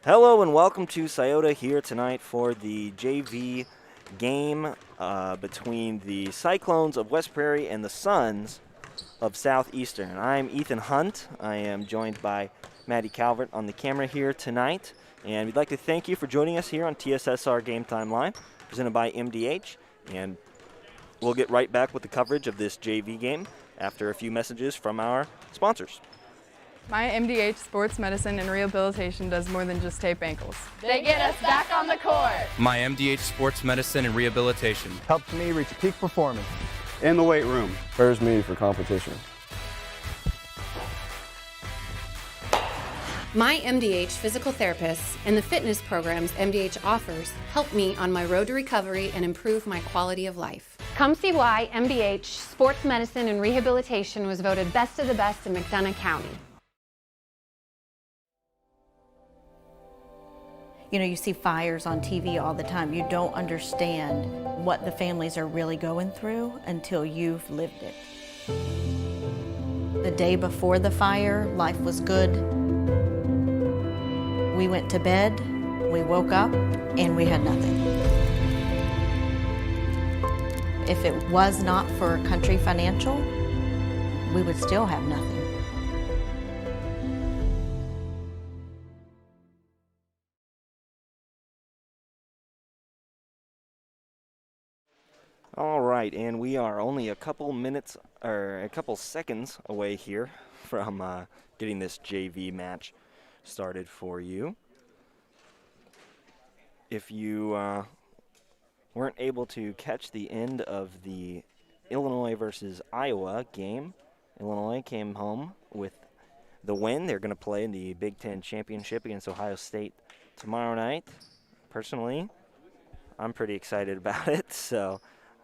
Hello and welcome to Scioto here tonight for the JV game between the Cyclones of West Prairie and the Suns of Southeastern. I'm Ethan Hunt. I am joined by Maddie Calvert on the camera here tonight. And we'd like to thank you for joining us here on TSSR Game Time Live, presented by MDH. And we'll get right back with the coverage of this JV game after a few messages from our sponsors. My MDH Sports Medicine and Rehabilitation does more than just tape ankles. They get us back on the court. My MDH Sports Medicine and Rehabilitation helps me reach peak performance in the weight room. Prepares me for competition. My MDH physical therapists and the fitness programs MDH offers help me on my road to recovery and improve my quality of life. Come see why MDH Sports Medicine and Rehabilitation was voted best of the best in McDonough County. You know, you see fires on TV all the time. You don't understand what the families are really going through until you've lived it. The day before the fire, life was good. We went to bed, we woke up, and we had nothing. If it was not for Country Financial, we would still have nothing. All right, and we are only a couple minutes or a couple seconds away here from getting this JV match started for you. If you weren't able to catch the end of the Illinois versus Iowa game, Illinois came home with the win. They're going to play in the Big Ten Championship against Ohio State tomorrow night. Personally, I'm pretty excited about it, so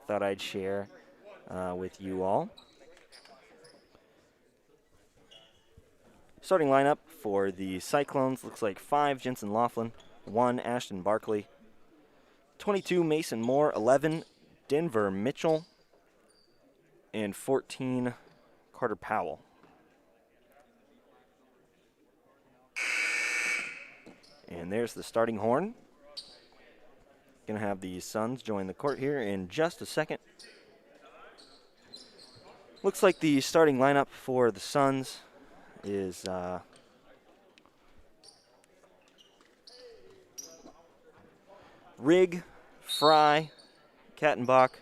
thought I'd share with you all. Starting lineup for the Cyclones looks like 5 Jensen Laughlin, 1 Ashton Barkley, 22 Mason Moore, 11 Denver Mitchell, and 14 Carter Powell. And there's the starting horn. Going to have the Suns join the court here in just a second. Looks like the starting lineup for the Suns is Rigg, Fry, Kattenbach,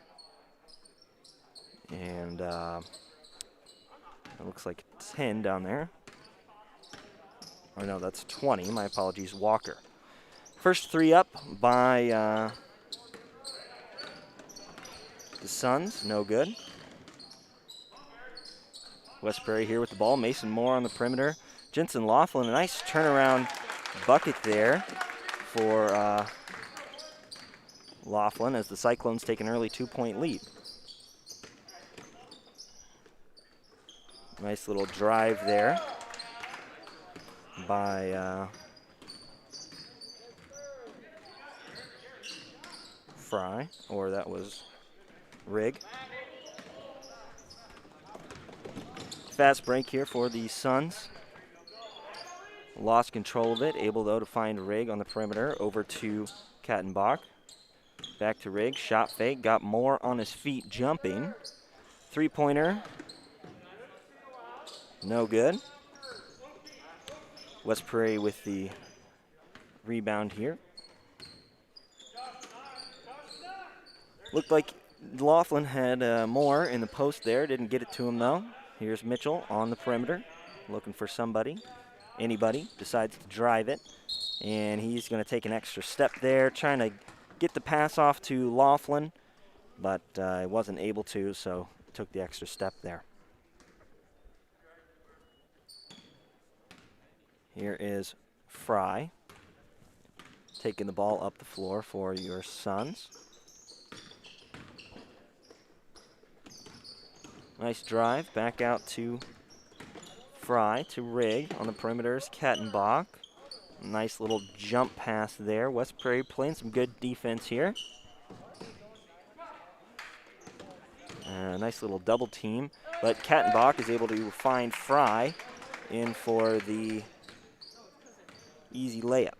and it looks like 10 down there. Oh no, that's 20. My apologies, Walker. First 3 up by the Suns, no good. West Prairie here with the ball. Mason Moore on the perimeter. Jensen Laughlin, a nice turnaround bucket there for Laughlin as the Cyclones take an early 2-point lead. Nice little drive there by Fry, or that was Rigg. Fast break here for the Suns. Lost control of it, able though to find Rigg on the perimeter, over to Kattenbach. Back to Rigg, shot fake, got Moore on his feet jumping. 3-pointer, no good. West Prairie with the rebound here. Looked like Laughlin had Moore in the post there. Didn't get it to him, though. Here's Mitchell on the perimeter, looking for somebody. Anybody decides to drive it. And he's going to take an extra step there, trying to get the pass off to Laughlin, but wasn't able to, so took the extra step there. Here is Fry taking the ball up the floor for your Suns. Nice drive, back out to Fry, to Rigg. On the perimeter is Kattenbach. Nice little jump pass there. West Prairie playing some good defense here. Nice little double team, but Kattenbach is able to find Fry in for the easy layup.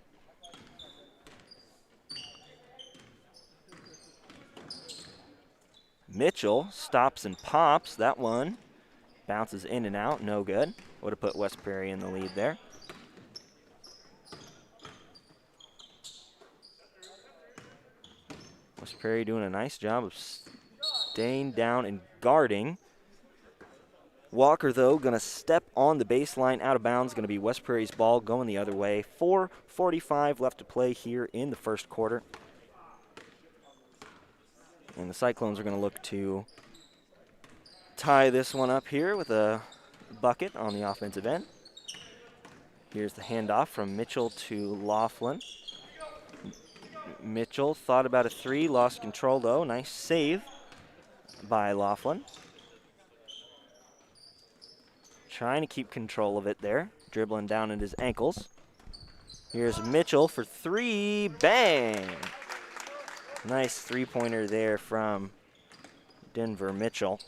Mitchell stops and pops. That one bounces in and out, no good. Would have put West Prairie in the lead there. West Prairie doing a nice job of staying down and guarding. Walker, though, going to step on the baseline out of bounds. Going to be West Prairie's ball going the other way. 4:45 left to play here in the first quarter. And the Cyclones are going to look to tie this one up here with a bucket on the offensive end. Here's the handoff from Mitchell to Laughlin. Mitchell thought about a three, lost control though. Nice save by Laughlin. Trying to keep control of it there, dribbling down at his ankles. Here's Mitchell for three, bang! Nice three-pointer there from Denver Mitchell.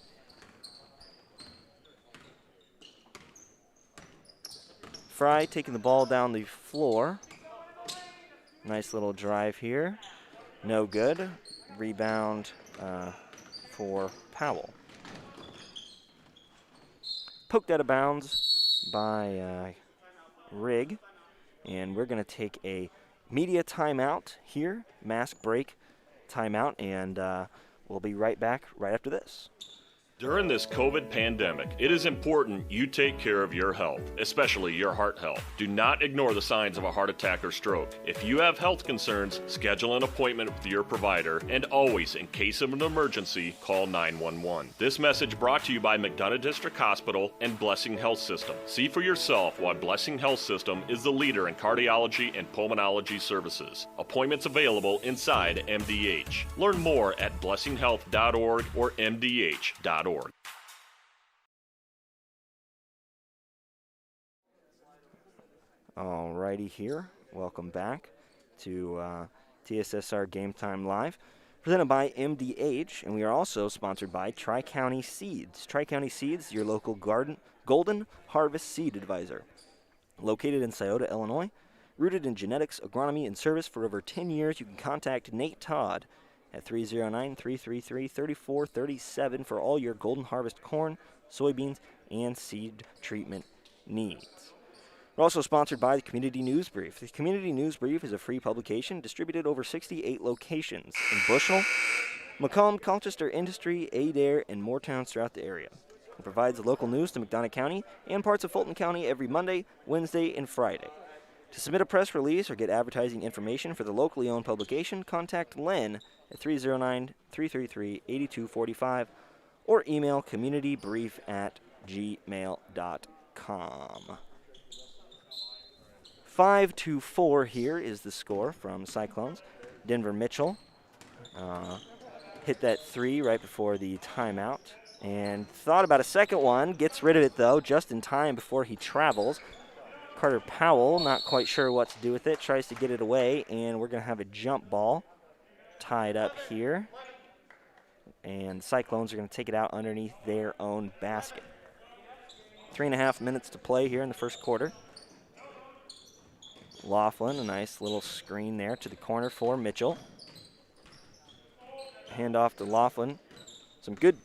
Fry taking the ball down the floor. Nice little drive here. No good. Rebound for Powell. Poked out of bounds by Rigg. And we're going to take a media timeout here. Mask break timeout. And we'll be right back right after this. During this COVID pandemic, it is important you take care of your health, especially your heart health. Do not ignore the signs of a heart attack or stroke. If you have health concerns, schedule an appointment with your provider, and always, in case of an emergency, call 911. This message brought to you by McDonough District Hospital and Blessing Health System. See for yourself why Blessing Health System is the leader in cardiology and pulmonology services. Appointments available inside MDH. Learn more at blessinghealth.org or mdh.org. Alrighty here. Welcome back to TSSR Game Time Live, presented by MDH, and we are also sponsored by Tri-County Seeds. Tri-County Seeds, your local golden harvest seed advisor. Located in Scioto, Illinois, rooted in genetics, agronomy, and service for over 10 years, you can contact Nate Todd at 309-333-3437 for all your Golden Harvest corn, soybeans, and seed treatment needs. We're also sponsored by the Community News Brief. The Community News Brief is a free publication distributed over 68 locations in Bushnell, Macomb, Colchester, Industry, Adair, and more towns throughout the area. It provides local news to McDonough County and parts of Fulton County every Monday, Wednesday, and Friday. To submit a press release or get advertising information for the locally owned publication, contact Len at 309-333-8245 or email communitybrief@gmail.com. 5-4 here is the score from Cyclones. Denver Mitchell hit that three right before the timeout and thought about a second one, gets rid of it though just in time before he travels. Carter Powell, not quite sure what to do with it, tries to get it away, and we're going to have a jump ball tied up here. And Cyclones are going to take it out underneath their own basket. 3.5 minutes to play here in the first quarter. Laughlin, a nice little screen there to the corner for Mitchell. Hand off to Laughlin. Some good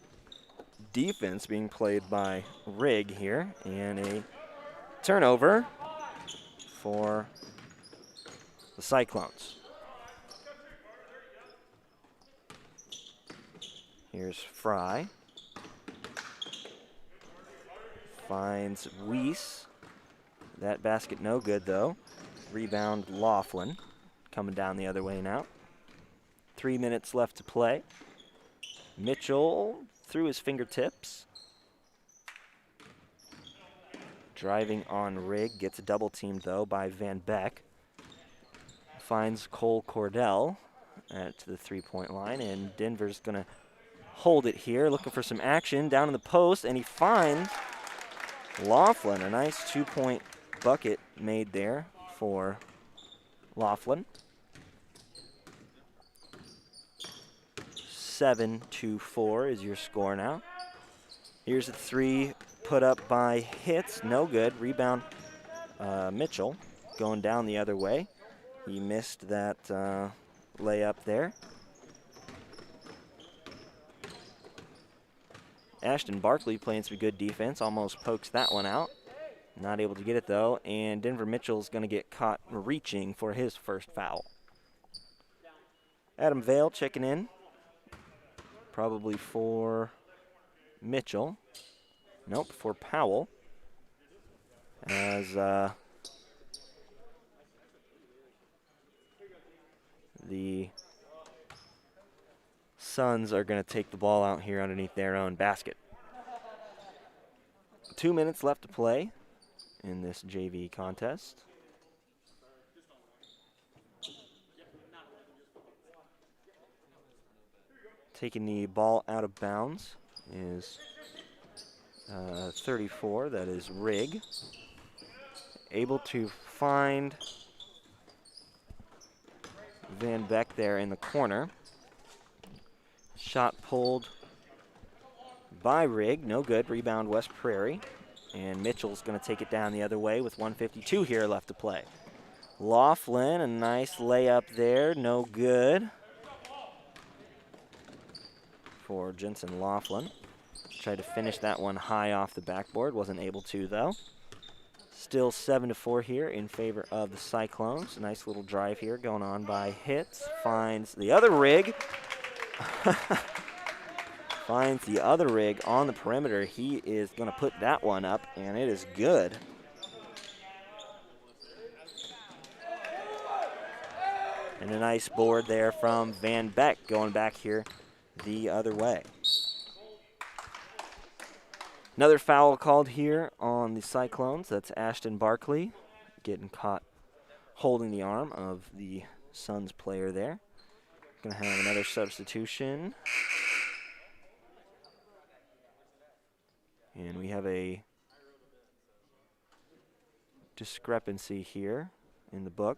defense being played by Rigg here, and a turnover for the Cyclones. Here's Fry. Finds Weiss. That basket no good though. Rebound Laughlin. Coming down the other way now. 3 minutes left to play. Mitchell through his fingertips. Driving on Rigg, gets double teamed though by Van Beck. Finds Cole Cordell to the three-point line, and Denver's gonna hold it here, looking for some action down in the post, and he finds Laughlin. A nice 2-point bucket made there for Laughlin. 7-4 is your score now. Here's a three put up by Hitz, no good. Rebound Mitchell going down the other way. He missed that layup there. Ashton Barkley playing some good defense, almost pokes that one out. Not able to get it, though, and Denver Mitchell's going to get caught reaching for his first foul. Adam Vale checking in, probably for Mitchell. Nope, for Powell. As the Suns are going to take the ball out here underneath their own basket. 2 minutes left to play in this JV contest. Taking the ball out of bounds is 34, that is Rigg. Able to find Van Beck there in the corner. Shot pulled by Rigg, no good. Rebound West Prairie. And Mitchell's going to take it down the other way with 1:52 here left to play. Laughlin, a nice layup there, no good for Jensen Laughlin. Tried to finish that one high off the backboard, wasn't able to though. Still 7-4 here in favor of the Cyclones. A nice little drive here going on by Hitz. Finds the other Rigg. Finds the other Rigg on the perimeter. He is going to put that one up, and it is good. And a nice board there from Van Beck going back here the other way. Another foul called here on the Cyclones. That's Ashton Barkley getting caught holding the arm of the Suns player there. Going to have another substitution. And we have a discrepancy here in the book.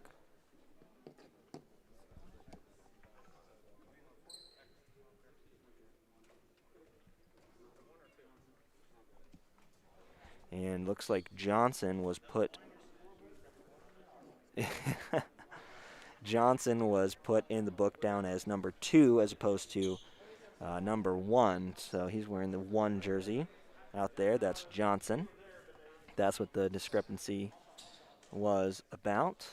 And looks like Johnson was put Johnson was put in the book down as number 2 as opposed to number 1. So he's wearing the 1 jersey out there. That's Johnson. That's what the discrepancy was about.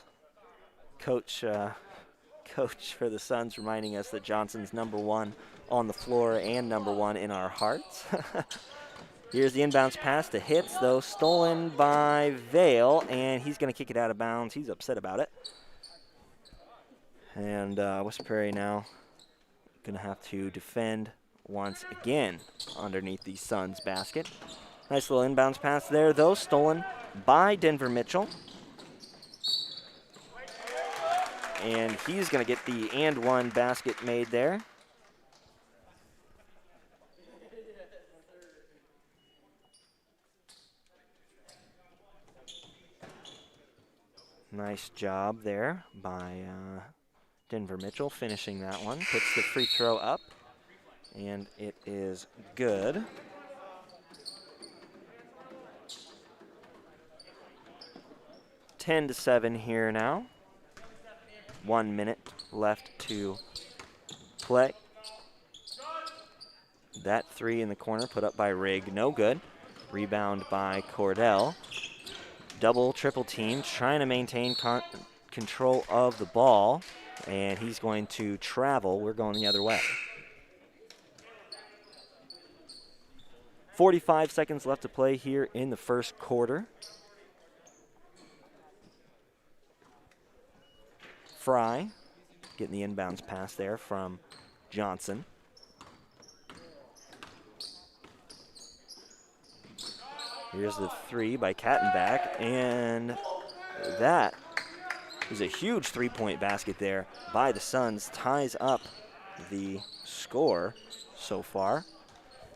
Coach for the Suns reminding us that Johnson's number 1 on the floor and number 1 in our hearts. Here's the inbounds pass to Hitz, though, stolen by Vale, and he's going to kick it out of bounds. He's upset about it. And West Prairie now going to have to defend once again underneath the Suns basket. Nice little inbounds pass there, though, stolen by Denver Mitchell. And he's going to get the and one basket made there. Nice job there by Denver Mitchell finishing that one. Puts the free throw up, and it is good. Ten to 7 here now. 1 minute left to play. That 3 in the corner put up by Rigg, no good. Rebound by Cordell. Double, triple team, trying to maintain control of the ball, and he's going to travel. We're going the other way. 45 seconds left to play here in the first quarter. Fry getting the inbounds pass there from Johnson. Here's the 3 by Kattenbach, and that is a huge three-point basket there by the Suns. Ties up the score so far.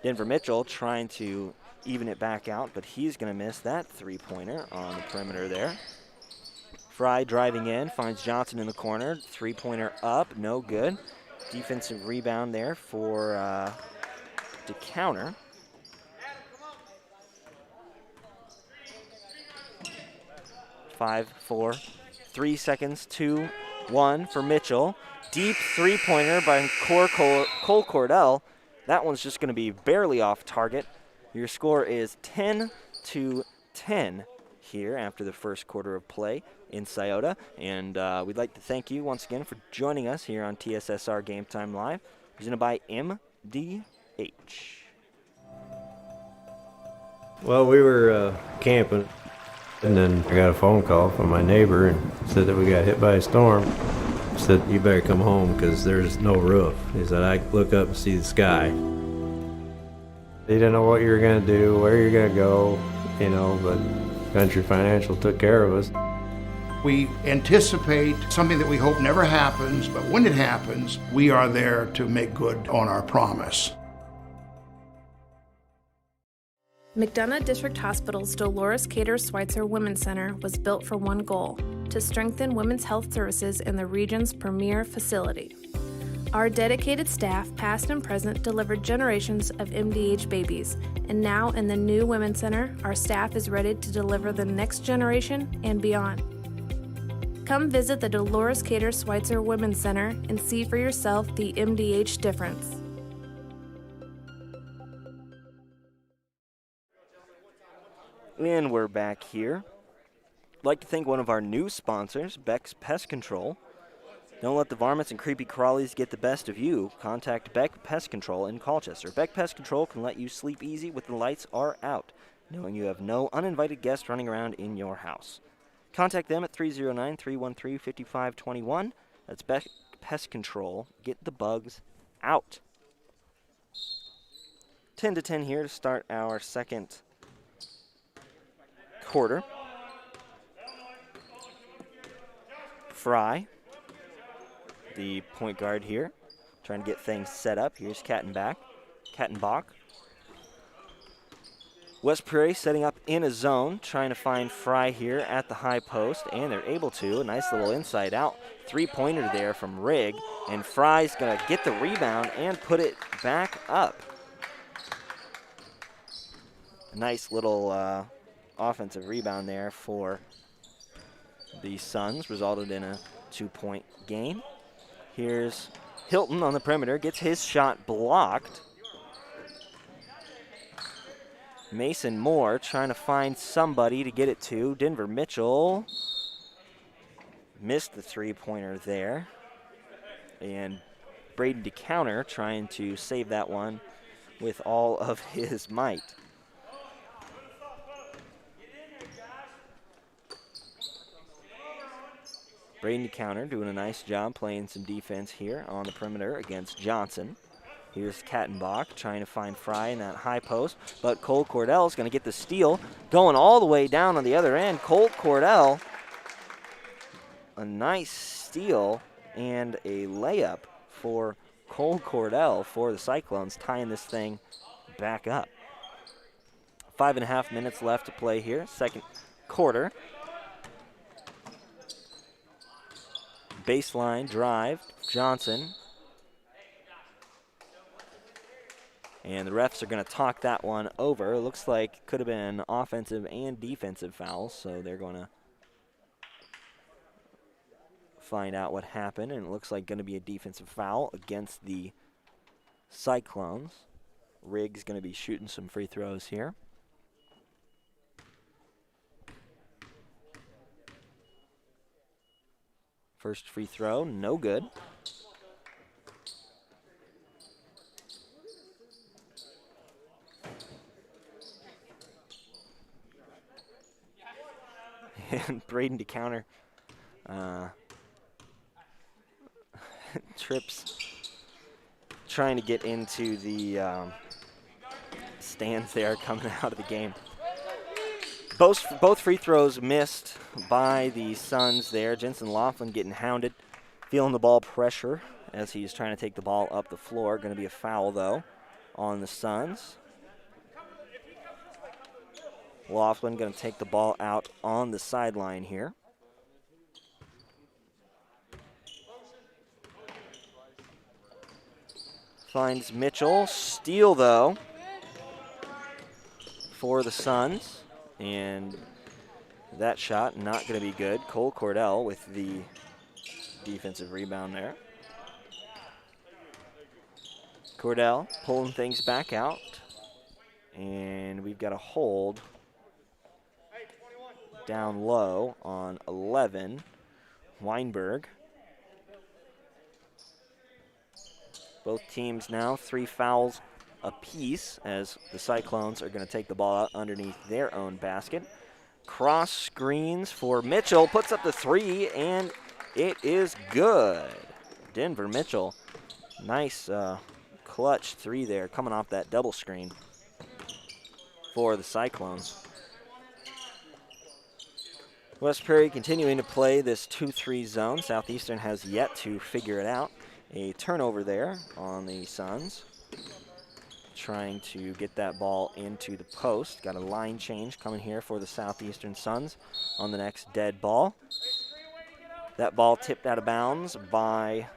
Denver Mitchell trying to even it back out, but he's going to miss that three-pointer on the perimeter there. Fry driving in, finds Johnson in the corner. Three-pointer up, no good. Defensive rebound there for to counter. 5, 4, 3 seconds, 2, 1 for Mitchell. Deep three-pointer by Cole Cordell. That one's just going to be barely off target. Your score is 10-10 here after the first quarter of play in Scioto. And we'd like to thank you once again for joining us here on TSSR Game Time Live, presented by MDH. Well, we were camping, and then I got a phone call from my neighbor and said that we got hit by a storm. He said, you better come home because there's no roof. He said, I look up and see the sky. He didn't know what you were going to do, where you're going to go, you know, but Country Financial took care of us. We anticipate something that we hope never happens, but when it happens, we are there to make good on our promise. McDonough District Hospital's Dolores Cater Schweitzer Women's Center was built for one goal: to strengthen women's health services in the region's premier facility. Our dedicated staff, past and present, delivered generations of MDH babies, and now in the new Women's Center, our staff is ready to deliver the next generation and beyond. Come visit the Dolores Cater Schweitzer Women's Center and see for yourself the MDH difference. And we're back here. I'd like to thank one of our new sponsors, Beck's Pest Control. Don't let the varmints and creepy crawlies get the best of you. Contact Beck Pest Control in Colchester. Beck Pest Control can let you sleep easy when the lights are out, knowing you have no uninvited guests running around in your house. Contact them at 309-313-5521. That's Beck Pest Control. Get the bugs out. 10-10 here to start our second quarter. Fry, the point guard here, trying to get things set up. Here's Kattenbach. West Prairie setting up in a zone, trying to find Fry here at the high post, and they're able to. A nice little inside out three-pointer there from Rigg, and Fry's going to get the rebound and put it back up. A nice little offensive rebound there for the Suns, resulted in a 2-point game. Here's Hilton on the perimeter, gets his shot blocked. Mason Moore trying to find somebody to get it to. Denver Mitchell missed the three-pointer there. And Braden DeCounter trying to save that one with all of his might. Braden DeCounter doing a nice job playing some defense here on the perimeter against Johnson. Here's Kattenbach trying to find Fry in that high post, but Cole Cordell's going to get the steal, going all the way down on the other end. Colt Cordell, a nice steal and a layup for Cole Cordell for the Cyclones, tying this thing back up. 5.5 minutes left to play here, second quarter. Baseline drive, Johnson. And the refs are going to talk that one over. It looks like could have been offensive and defensive fouls, so they're going to find out what happened. And it looks like going to be a defensive foul against the Cyclones. Rigg's going to be shooting some free throws here. First free throw, no good. And Braden DeCounter trips, trying to get into the stands there coming out of the game. Both free throws missed by the Suns there. Jensen Laughlin getting hounded, feeling the ball pressure as he's trying to take the ball up the floor. Going to be a foul, though, on the Suns. Laughlin going to take the ball out on the sideline here. Finds Mitchell. Steal, though, for the Suns. And that shot not going to be good. Cole Cordell with the defensive rebound there. Cordell pulling things back out. And we've got a hold down low on 11, Weinberg. Both teams now 3 fouls apiece as the Cyclones are going to take the ball out underneath their own basket. Cross screens for Mitchell, puts up the 3, and it is good. Denver Mitchell, nice clutch 3 there, coming off that double screen for the Cyclones. West Prairie continuing to play this 2-3 zone. Southeastern has yet to figure it out. A turnover there on the Suns. Trying to get that ball into the post. Got a line change coming here for the Southeastern Suns on the next dead ball. That ball tipped out of bounds by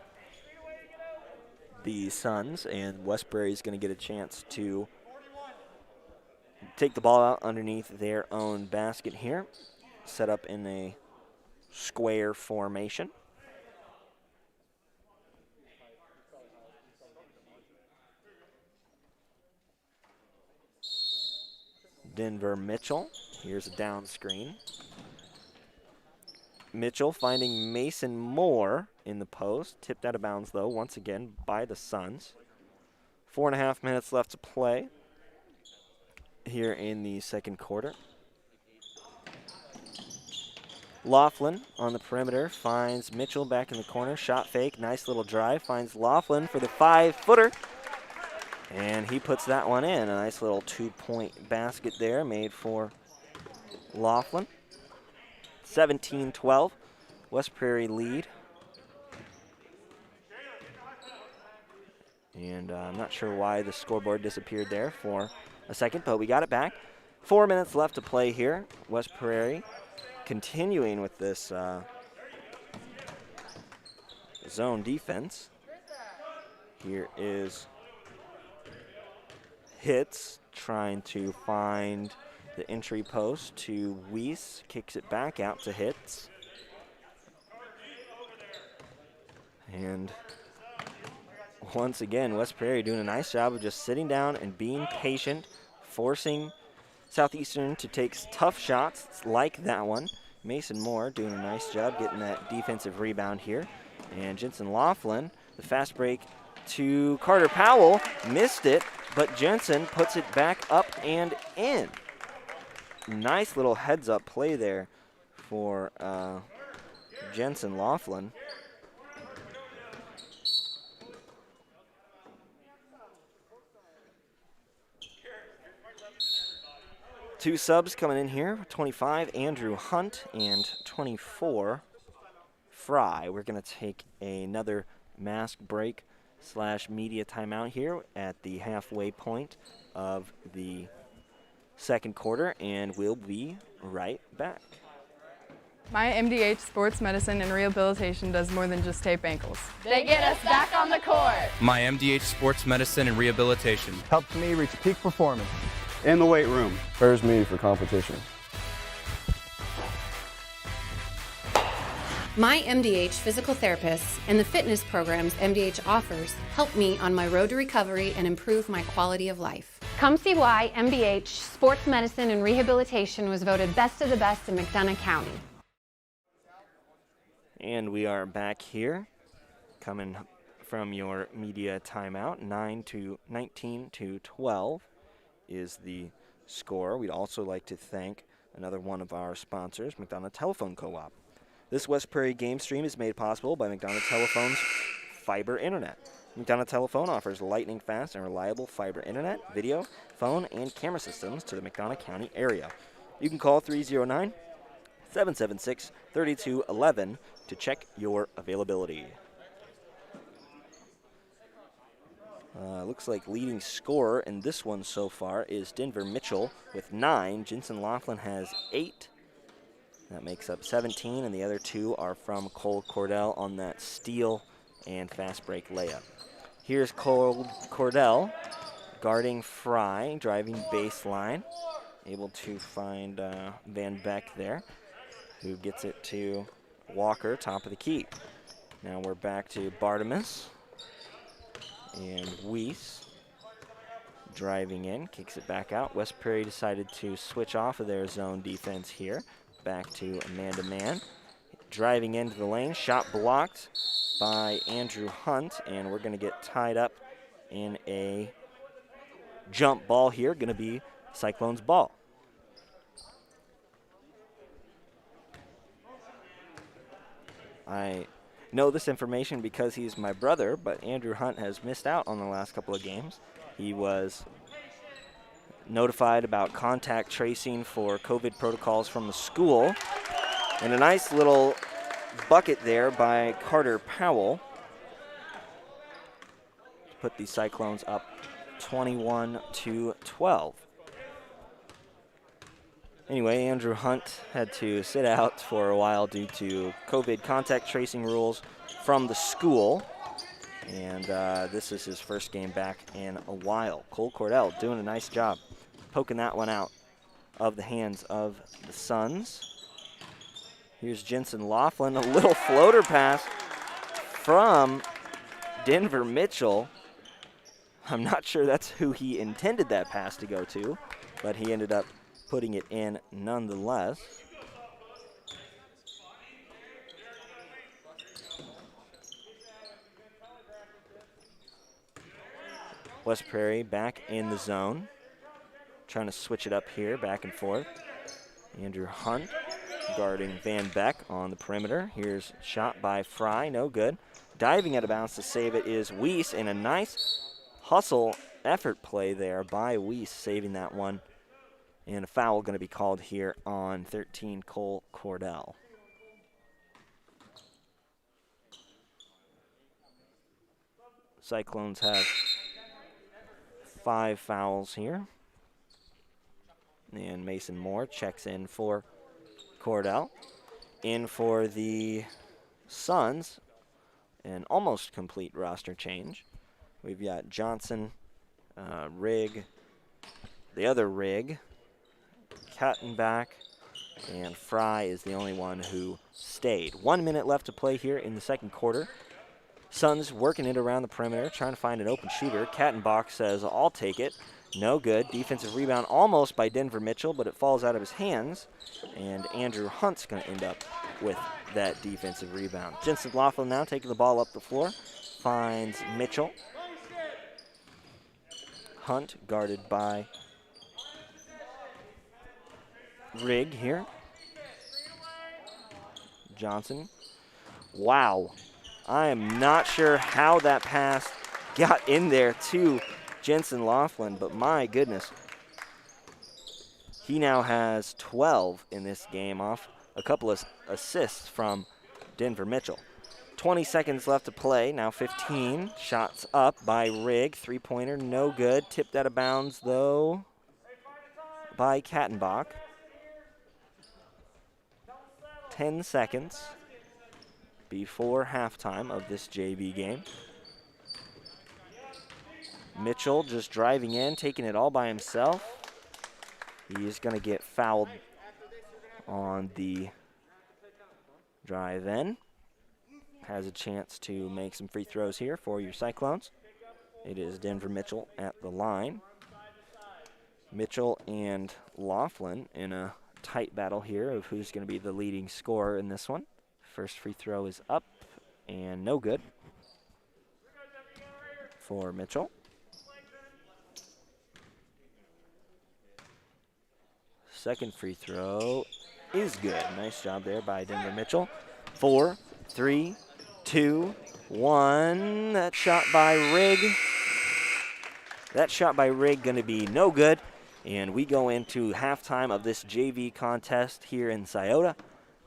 the Suns, and West Prairie is going to get a chance to take the ball out underneath their own basket here. Set up in a square formation. Denver Mitchell. Here's a down screen. Mitchell finding Mason Moore in the post. Tipped out of bounds, though, once again by the Suns. 4.5 minutes left to play here in the second quarter. Laughlin on the perimeter finds Mitchell back in the corner. Shot fake, nice little drive. Finds Laughlin for the 5-footer. And he puts that one in. A nice little 2-point basket there made for Laughlin. 17-12, West Prairie lead. And I'm not sure why the scoreboard disappeared there for a second, but we got it back. 4 minutes left to play here. West Prairie continuing with this zone defense. Here is Hitz trying to find the entry post to Weiss. Kicks it back out to Hitz. And once again, West Prairie doing a nice job of just sitting down and being patient, forcing Southeastern to take tough shots like that one. Mason Moore doing a nice job getting that defensive rebound here. And Jensen Laughlin, the fast break to Carter Powell, missed it, but Jensen puts it back up and in. Nice little heads-up play there for Jensen Laughlin. Two subs coming in here, 25, Andrew Hunt, and 24, Fry. We're going to take another mask break / media timeout here at the halfway point of the second quarter, and we'll be right back. My MDH Sports Medicine and Rehabilitation does more than just tape ankles. They get us back on the court. My MDH Sports Medicine and Rehabilitation helps me reach peak performance. In the weight room. Prepares me for competition. My MDH physical therapists and the fitness programs MDH offers help me on my road to recovery and improve my quality of life. Come see why MDH Sports Medicine and Rehabilitation was voted best of the best in McDonough County. And we are back here, coming from your media timeout. 19 to 12 is the score. We'd also like to thank another one of our sponsors, McDonough Telephone Co-op. This West Prairie game stream is made possible by McDonough Telephone's fiber internet. McDonough Telephone offers lightning fast and reliable fiber internet, video, phone, and camera systems to the McDonough County area. You can call 309-776-3211 to check your availability. Looks like leading scorer in this one so far is Denver Mitchell with 9. Jensen Laughlin has 8. That makes up 17, and the other 2 are from Cole Cordell on that steal and fast break layup. Here's Cole Cordell guarding Fry, driving baseline, able to find Van Beck there, who gets it to Walker, top of the key. Now we're back to Bartimus. And Weiss driving in, kicks it back out. West Prairie decided to switch off of their zone defense here. Back to man-to-man. Driving into the lane, shot blocked by Andrew Hunt, and we're going to get tied up in a jump ball here. Going to be Cyclones ball. I know this information because he's my brother, but Andrew Hunt has missed out on the last couple of games. He was notified about contact tracing for COVID protocols from the school. And a nice little bucket there by Carter Powell to put the Cyclones up 21-12. Anyway, Andrew Hunt had to sit out for a while due to COVID contact tracing rules from the school. And this is his first game back in a while. Cole Cordell doing a nice job poking that one out of the hands of the Suns. Here's Jensen Laughlin, a little floater pass from Denver Mitchell. I'm not sure that's who he intended that pass to go to, but he ended up putting it in nonetheless. West Prairie back in the zone, trying to switch it up here, back and forth. Andrew Hunt guarding Van Beck on the perimeter. Here's a shot by Fry, no good. Diving out of bounds to save it is Weiss, and a nice hustle effort play there by Weiss, saving that one. And a foul going to be called here on 13, Cole Cordell. Cyclones have 5 fouls here. And Mason Moore checks in for Cordell. In for the Suns, an almost complete roster change. We've got Johnson, Rigg, the other Rigg, Kattenbach, and Fry is the only one who stayed. 1 minute left to play here in the second quarter. Suns working it around the perimeter, trying to find an open shooter. Kattenbach says, I'll take it. No good. Defensive rebound almost by Denver Mitchell, but it falls out of his hands. And Andrew Hunt's going to end up with that defensive rebound. Jensen Laughlin now taking the ball up the floor. Finds Mitchell. Hunt guarded by Rigg here. Johnson. Wow. I am not sure how that pass got in there to Jensen Laughlin, but my goodness. He now has 12 in this game off a couple of assists from Denver Mitchell. 20 seconds left to play, now 15. Shots up by Rigg, three-pointer, no good. Tipped out of bounds, though, by Kattenbach. 10 seconds before halftime of this JV game. Mitchell just driving in, taking it all by himself. He is going to get fouled on the drive in. Has a chance to make some free throws here for your Cyclones. It is Denver Mitchell at the line. Mitchell and Laughlin in a tight battle here of who's going to be the leading scorer in this one. First free throw is up and no good for Mitchell. Second free throw is good. Nice job there by Denver Mitchell. 4, 3, 2, 1. That shot by Rigg. That shot by Rigg going to be no good. And we go into halftime of this JV contest here in Scioto.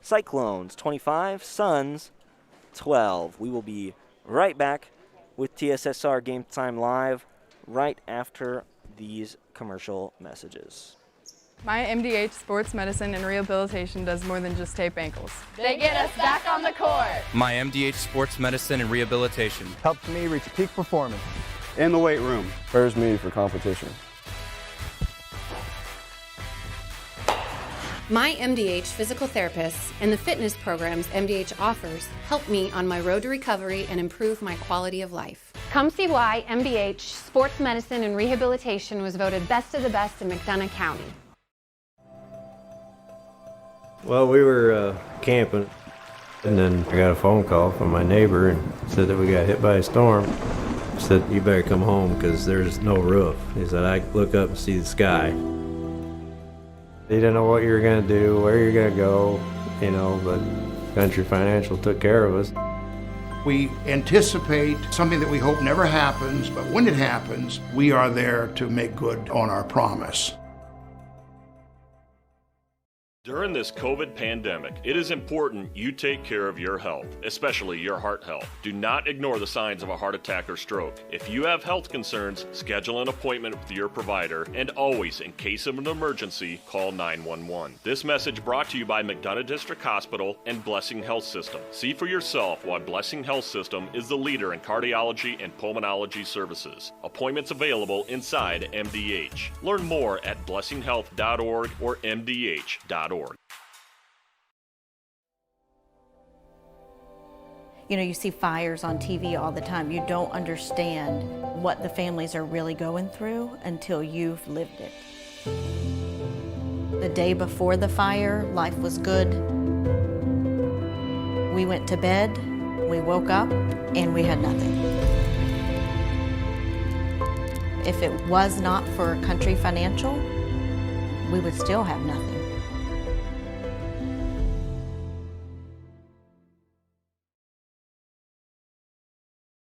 Cyclones 25, Suns 12. We will be right back with TSSR Game Time Live right after these commercial messages. My MDH Sports Medicine and Rehabilitation does more than just tape ankles. They get us back on the court. My MDH Sports Medicine and Rehabilitation helps me reach peak performance. In the weight room. Prepares me for competition. My MDH physical therapists and the fitness programs MDH offers help me on my road to recovery and improve my quality of life. Come see why MDH Sports Medicine and Rehabilitation was voted best of the best in McDonough County. Well, we were camping, and then I got a phone call from my neighbor and said that we got hit by a storm. He said, you better come home because there's no roof. He said, I look up and see the sky. He didn't know what you were going to do, where you're going to go, but Country Financial took care of us. We anticipate something that we hope never happens, but when it happens, we are there to make good on our promise. During this COVID pandemic, it is important you take care of your health, especially your heart health. Do not ignore the signs of a heart attack or stroke. If you have health concerns, schedule an appointment with your provider, and always, in case of an emergency, call 911. This message brought to you by McDonough District Hospital and Blessing Health System. See for yourself why Blessing Health System is the leader in cardiology and pulmonology services. Appointments available inside MDH. Learn more at blessinghealth.org or mdh.org. You see fires on TV all the time. You don't understand what the families are really going through until you've lived it. The day before the fire, life was good. We went to bed, we woke up, and we had nothing. If it was not for Country Financial, we would still have nothing.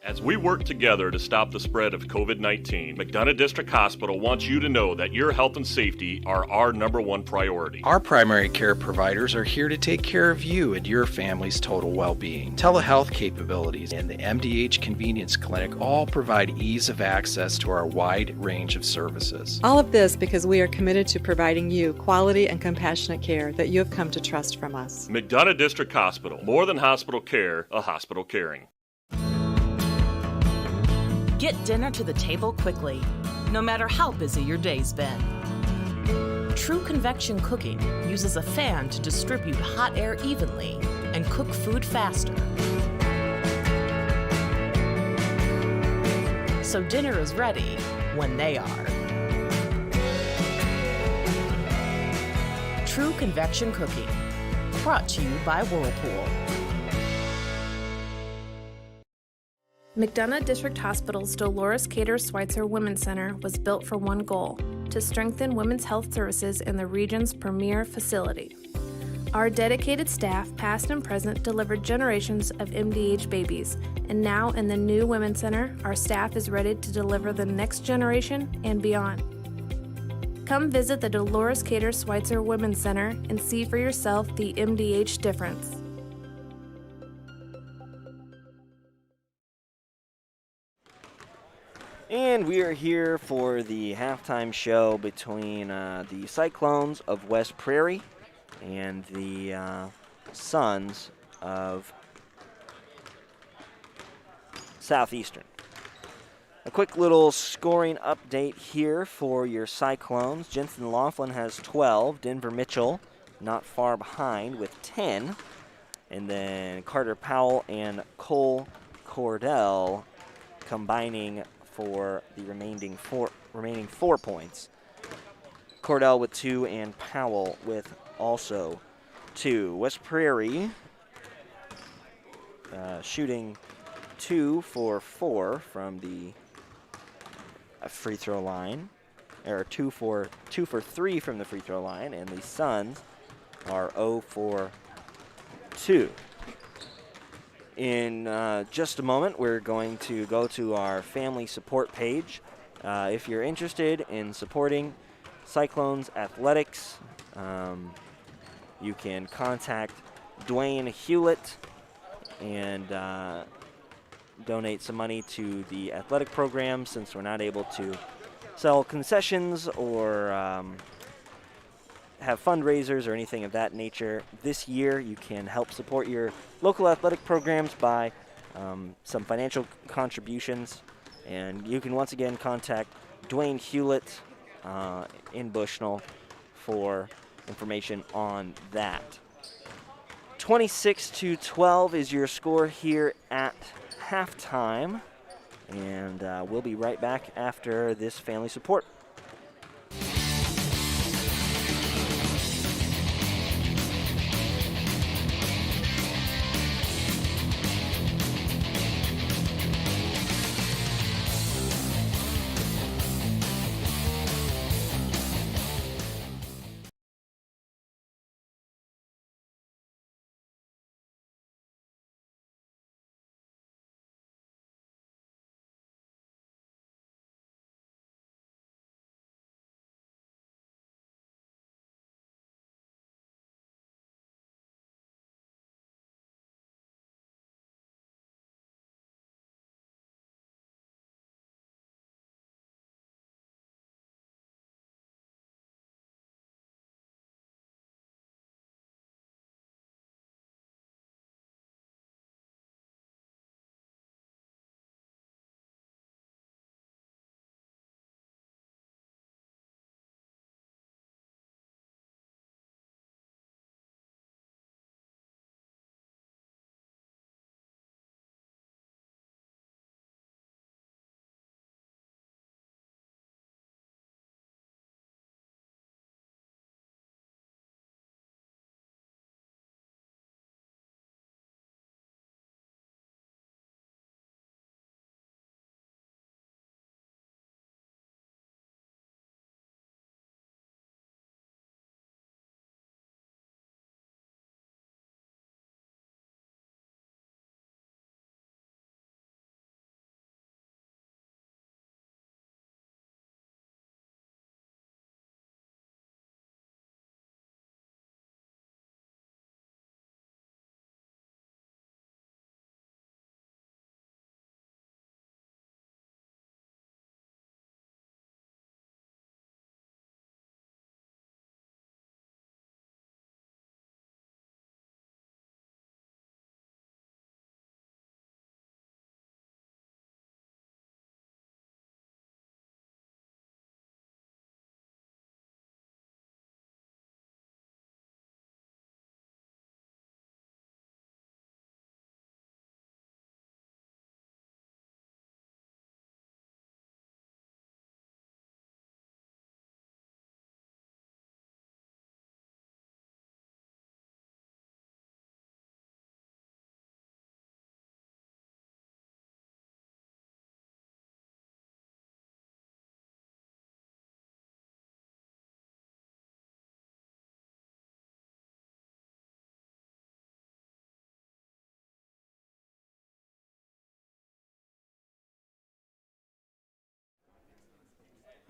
As we work together to stop the spread of COVID-19, McDonough District Hospital wants you to know that your health and safety are our #1 priority. Our primary care providers are here to take care of you and your family's total well-being. Telehealth capabilities and the MDH Convenience Clinic all provide ease of access to our wide range of services. All of this because we are committed to providing you quality and compassionate care that you have come to trust from us. McDonough District Hospital, more than hospital care, a hospital caring. Get dinner to the table quickly, no matter how busy your day's been. True convection cooking uses a fan to distribute hot air evenly and cook food faster. So dinner is ready when they are. True convection cooking, brought to you by Whirlpool. McDonough District Hospital's Dolores Cater Schweitzer Women's Center was built for one goal: to strengthen women's health services in the region's premier facility. Our dedicated staff, past and present, delivered generations of MDH babies, and now in the new Women's Center, our staff is ready to deliver the next generation and beyond. Come visit the Dolores Cater Schweitzer Women's Center and see for yourself the MDH difference. And we are here for the halftime show between the Cyclones of West Prairie and the Sons of Southeastern. A quick little scoring update here for your Cyclones. Jensen Laughlin has 12. Denver Mitchell not far behind with 10. And then Carter Powell and Cole Cordell combining for the remaining four points. Cordell with 2 and Powell with also 2. West Prairie shooting 2 for 4 from the free throw line, or 2 for 3 from the free throw line, and the Suns are 0 for 2. In just a moment, we're going to go to our family support page. If you're interested in supporting Cyclones Athletics, you can contact Dwayne Hewlett and donate some money to the athletic program, since we're not able to sell concessions or have fundraisers or anything of that nature this year. You can help support your local athletic programs by some financial contributions, and you can once again contact Dwayne Hewlett in Bushnell for information on that. 26-12 is your score here at halftime. And we'll be right back after this family support.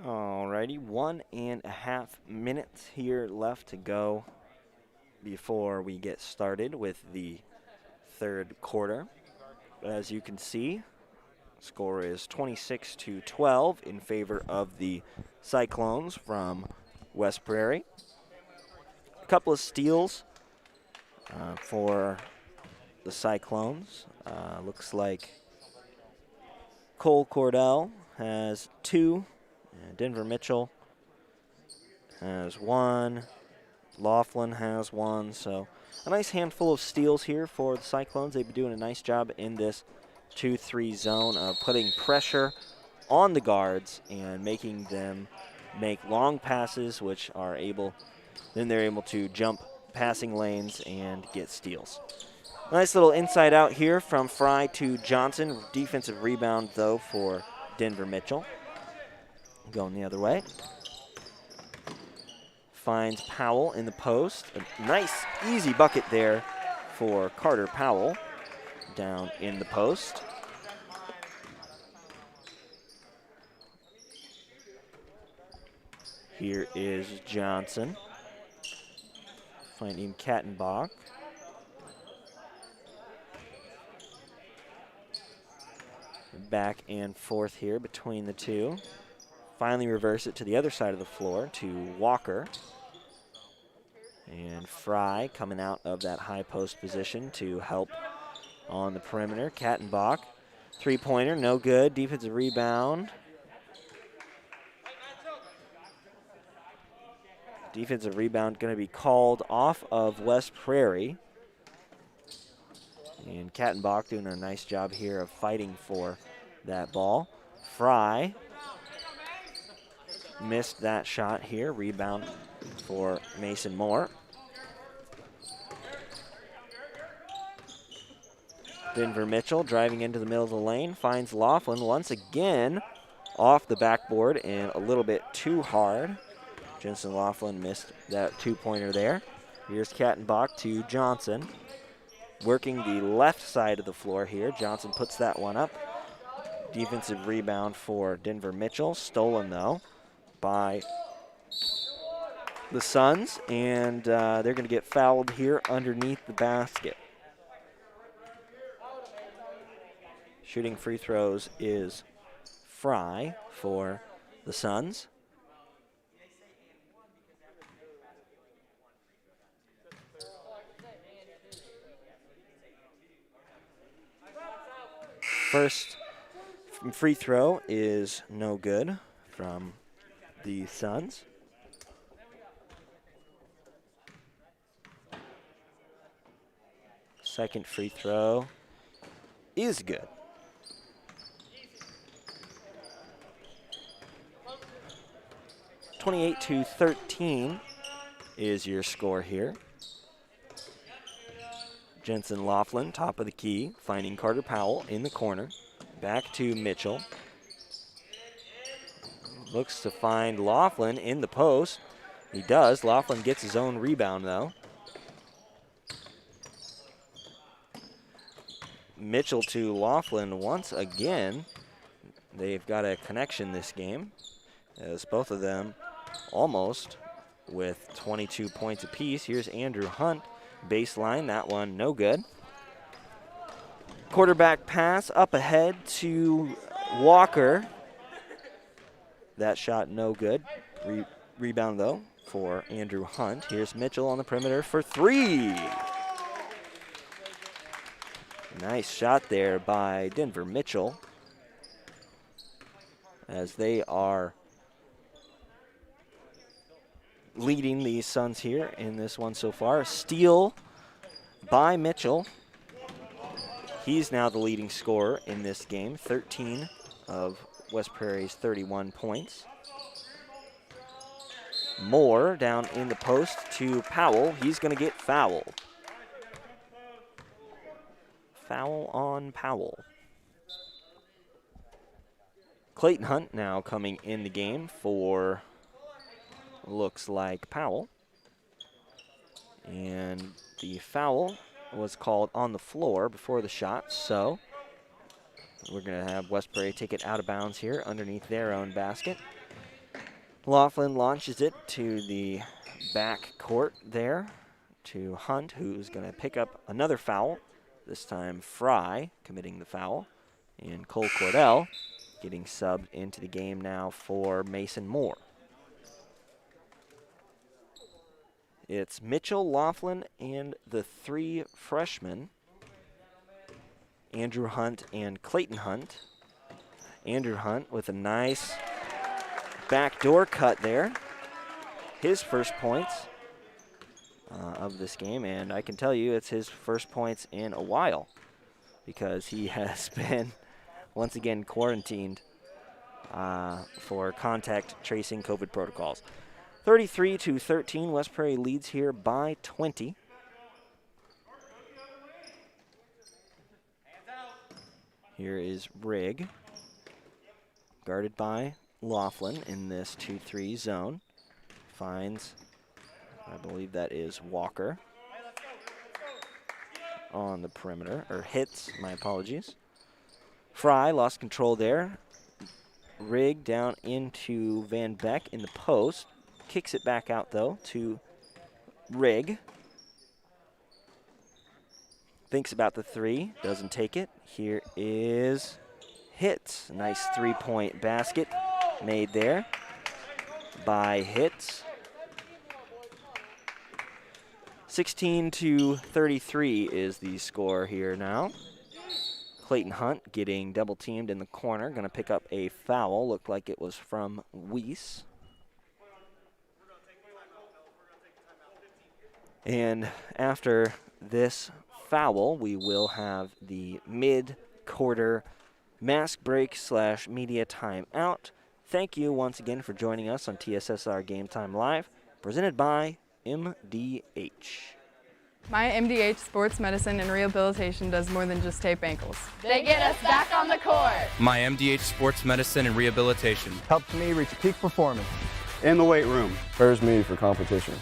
Alrighty, 1.5 minutes here left to go before we get started with the third quarter. As you can see, score is 26-12 in favor of the Cyclones from West Prairie. A couple of steals for the Cyclones. Looks like Cole Cordell has 2. Denver Mitchell has 1. Laughlin has 1. So a nice handful of steals here for the Cyclones. They've been doing a nice job in this 2-3 zone of putting pressure on the guards and making them make long passes, which are able, then they're able to jump passing lanes and get steals. Nice little inside out here from Fry to Johnson. Defensive rebound, though, for Denver Mitchell. Going the other way. Finds Powell in the post. A nice, easy bucket there for Carter Powell down in the post. Here is Johnson. Finding Kattenbach. Back and forth here between the two. Finally reverse it to the other side of the floor to Walker. And Fry coming out of that high post position to help on the perimeter. Kattenbach, three-pointer, no good. Defensive rebound. Defensive rebound going to be called off of West Prairie. And Kattenbach doing a nice job here of fighting for that ball. Fry missed that shot here. Rebound for Mason Moore. Denver Mitchell driving into the middle of the lane, finds Laughlin once again off the backboard and a little bit too hard. Jensen Laughlin missed that two-pointer there. Here's Kattenbach to Johnson. Working the left side of the floor here. Johnson puts that one up. Defensive rebound for Denver Mitchell. Stolen, though, by the Suns, and they're going to get fouled here underneath the basket. Shooting free throws is Fry for the Suns. First free throw is no good from the Suns. Second free throw is good. (28-13) is your score here. Jensen Laughlin, top of the key, finding Carter Powell in the corner. Back to Mitchell. Looks to find Laughlin in the post. He does. Laughlin gets his own rebound, though. Mitchell to Laughlin once again. They've got a connection this game, as both of them almost with 22 points apiece. Here's Andrew Hunt. Baseline, that one no good. Quarterback pass up ahead to Walker. That shot no good. Rebound, though, for Andrew Hunt. Here's Mitchell on the perimeter for three. Nice shot there by Denver Mitchell, as they are leading the Suns here in this one so far. Steal by Mitchell. He's now the leading scorer in this game, 13 of West Prairie's 31 points. Moore down in the post to Powell. He's going to get fouled. Foul on Powell. Clayton Hunt now coming in the game for, looks like, Powell. And the foul was called on the floor before the shot, so we're going to have West Prairie take it out of bounds here underneath their own basket. Laughlin launches it to the back court there to Hunt, who's going to pick up another foul. This time Fry committing the foul, and Cole Cordell getting subbed into the game now for Mason Moore. It's Mitchell, Laughlin, and the three freshmen, Andrew Hunt and Clayton Hunt. Andrew Hunt with a nice backdoor cut there. His first points of this game, and I can tell you it's his first points in a while, because he has been once again quarantined for contact tracing COVID protocols. 33-13, West Prairie leads here by 20. Here is Rigg, guarded by Laughlin in this 2-3 zone. Finds, I believe that is Walker on the perimeter, or hits, my apologies. Fry lost control there. Rigg down into Van Beck in the post. Kicks it back out, though, to Rigg. Thinks about the three, doesn't take it. Here is Hitz. Nice three-point basket made there by Hitz. 16-33 is the score here now. Clayton Hunt getting double-teamed in the corner. Going to pick up a foul. Looked like it was from Weiss. And after this foul, we will have the mid-quarter mask break / media timeout. Thank you once again for joining us on TSSR Game Time Live, presented by MDH. My MDH Sports Medicine and Rehabilitation does more than just tape ankles. They get us back on the court. My MDH Sports Medicine and Rehabilitation helps me reach peak performance. In the weight room. Prepares me for competition.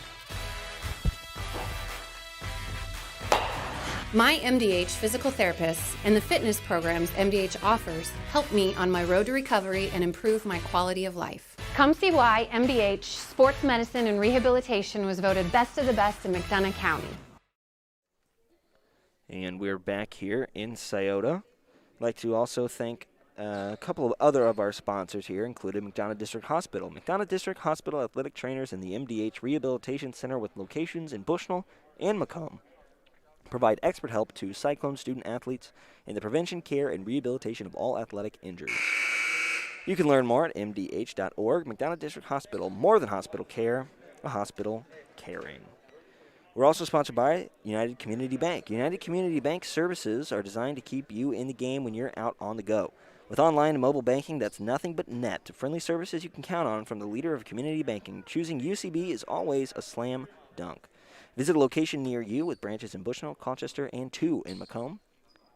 My MDH physical therapists and the fitness programs MDH offers help me on my road to recovery and improve my quality of life. Come see why MDH Sports Medicine and Rehabilitation was voted best of the best in McDonough County. And we're back here in Scioto. I'd like to also thank a couple of other of our sponsors here, including McDonough District Hospital. McDonough District Hospital athletic trainers and the MDH Rehabilitation Center with locations in Bushnell and Macomb provide expert help to Cyclone student athletes in the prevention, care, and rehabilitation of all athletic injuries. You can learn more at mdh.org. McDonough District Hospital, more than hospital care, a hospital caring. We're also sponsored by United Community Bank. United Community Bank services are designed to keep you in the game when you're out on the go. With online and mobile banking, that's nothing but net. Friendly services you can count on from the leader of community banking. Choosing UCB is always a slam dunk. Visit a location near you with branches in Bushnell, Colchester, and 2 in Macomb.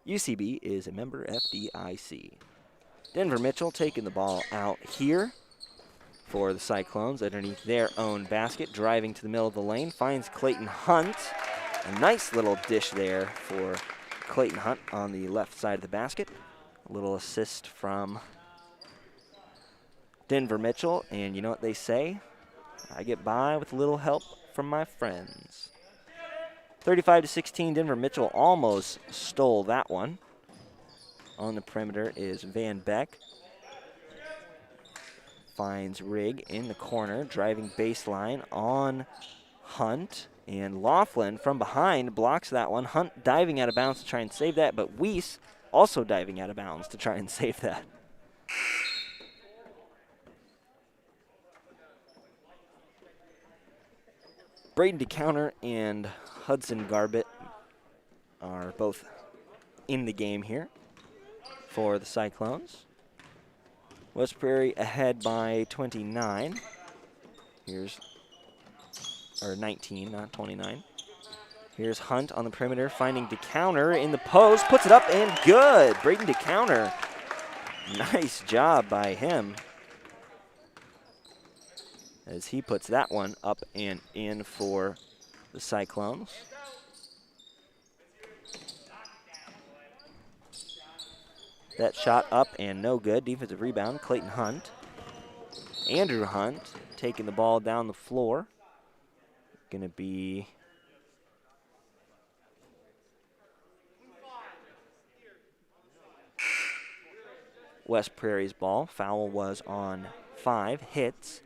UCB is a member FDIC. Denver Mitchell taking the ball out here for the Cyclones underneath their own basket, driving to the middle of the lane, finds Clayton Hunt. A nice little dish there for Clayton Hunt on the left side of the basket. A little assist from Denver Mitchell, and you know what they say? I get by with a little help from my friends. 35-16, Denver Mitchell almost stole that one. On the perimeter is Van Beck. Finds Rigg in the corner, driving baseline on Hunt. And Laughlin from behind blocks that one. Hunt diving out of bounds to try and save that, but Weiss also diving out of bounds to try and save that. Braden DeCounter and Hudson Garbett are both in the game here for the Cyclones. West Prairie ahead by 29. Or 19, not 29. Here's Hunt on the perimeter, finding DeCounter in the post, puts it up and good. Braden DeCounter, nice job by him as he puts that one up and in for the Cyclones. That shot up and no good. Defensive rebound, Clayton Hunt. Andrew Hunt taking the ball down the floor. Going to be West Prairie's ball. Foul was on 5 hits.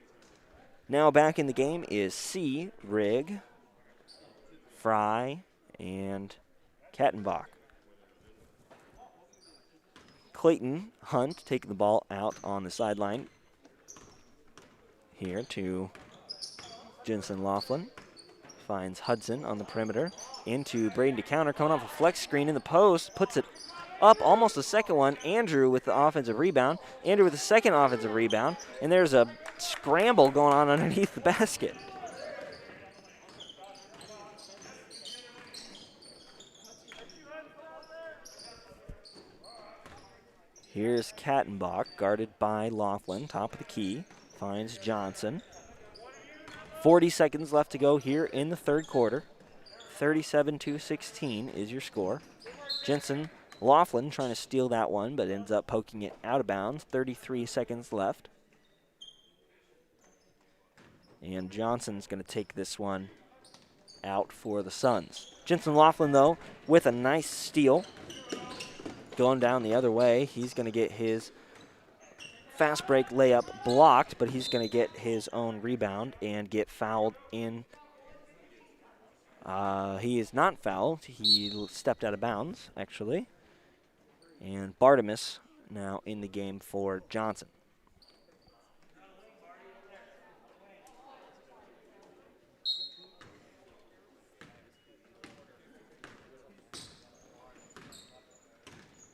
Now back in the game is C, Rigg, Fry, and Kattenbach. Clayton Hunt taking the ball out on the sideline here to Jensen Laughlin. Finds Hudson on the perimeter into Braden DeCounter, coming off a flex screen in the post, puts it up, almost a second one. Andrew with the offensive rebound. Andrew with the second offensive rebound, and there's a scramble going on underneath the basket. Here's Kattenbach, guarded by Laughlin, top of the key, finds Johnson. 40 seconds left to go here in the third quarter. 37-16 is your score. Jensen Laughlin trying to steal that one, but ends up poking it out of bounds. 33 seconds left. And Johnson's going to take this one out for the Suns. Jensen Laughlin, though, with a nice steal. Going down the other way, he's going to get his fast break layup blocked, but he's going to get his own rebound and get fouled in. He is not fouled. He stepped out of bounds, actually. And Bartimus now in the game for Johnson.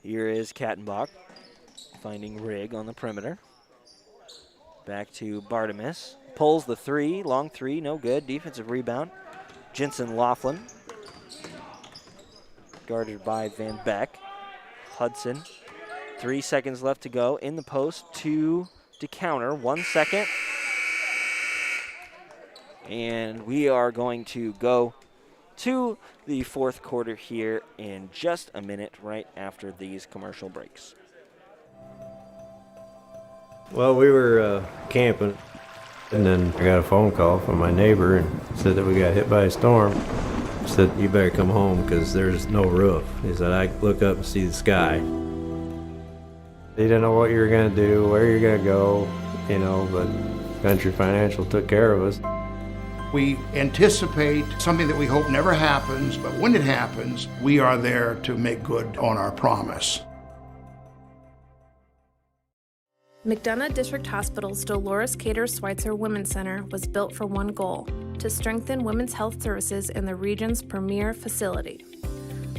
Here is Kattenbach. finding Rigg on the perimeter. Back to Bartimus. Pulls the three, long three, no good. Defensive rebound. Jensen Laughlin. Guarded by Van Beck. Hudson. 3 seconds left to go in the post. 2 to counter. 1 second. And we are going to go to the fourth quarter here in just a minute, right after these commercial breaks. Well, we were camping, and then I got a phone call from my neighbor and said that we got hit by a storm. He said, you better come home because there's no roof. He said, I look up and see the sky. He didn't know what you were going to do, where you're going to go, you know, but Country Financial took care of us. We anticipate something that we hope never happens, but when it happens, we are there to make good on our promise. McDonough District Hospital's Dolores Cater Schweitzer Women's Center was built for one goal: to strengthen women's health services in the region's premier facility.